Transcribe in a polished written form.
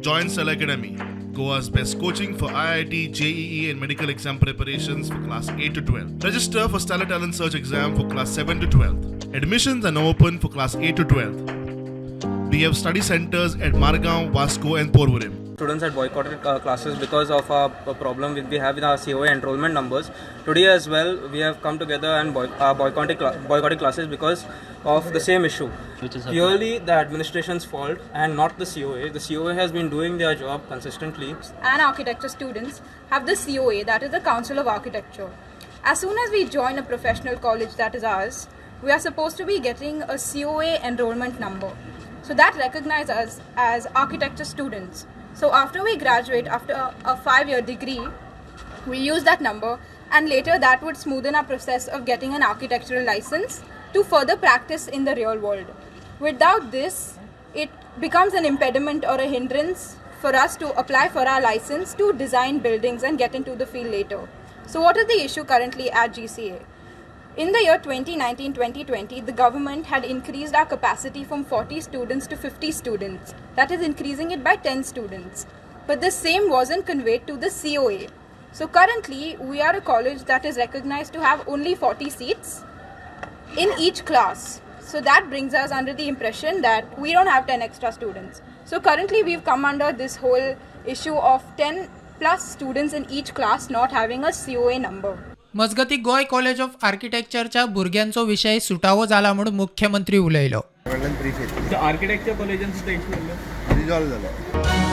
Join Cell Academy, Goa's best coaching for IIT, JEE and medical exam preparations for class 8 to 12. Register for Stellar Talent Search exam for class 7 to 12. Admissions are now open for class 8 to 12. We have study centers at Margao, Vasco and Porvorim. Students had boycotted classes because of a problem we have with our COA enrollment numbers. Today as well, we have come together and boycotting classes because of the same issue. Which is purely the administration's fault and not the COA. The COA has been doing their job consistently. And architecture students have the COA, that is the Council of Architecture. As soon as we join a professional college that is ours, we are supposed to be getting a COA enrollment number. So that recognizes us as architecture students. So after we graduate, after a 5-year degree, we use that number, and later that would smoothen our process of getting an architectural license to further practice in the real world. Without this, it becomes an impediment or a hindrance for us to apply for our license to design buildings and get into the field later. So what is the issue currently at GCA? In the year 2019-2020, the government had increased our capacity from 40 students to 50 students. That is increasing it by 10 students. But the same wasn't conveyed to the COA. So currently, we are a college that is recognized to have only 40 seats in each class. So that brings us under the impression that we don't have 10 extra students. So currently, we've come under this whole issue of 10 plus students in each class not having a COA number. मजगती गोय college of आर्किटेक्चरच्या भुरग्यांचो विषय सुटावो जाला म्हणून मुख्यमंत्री उलयलो. Architecture कॉलेजांचो issue resolve जालो.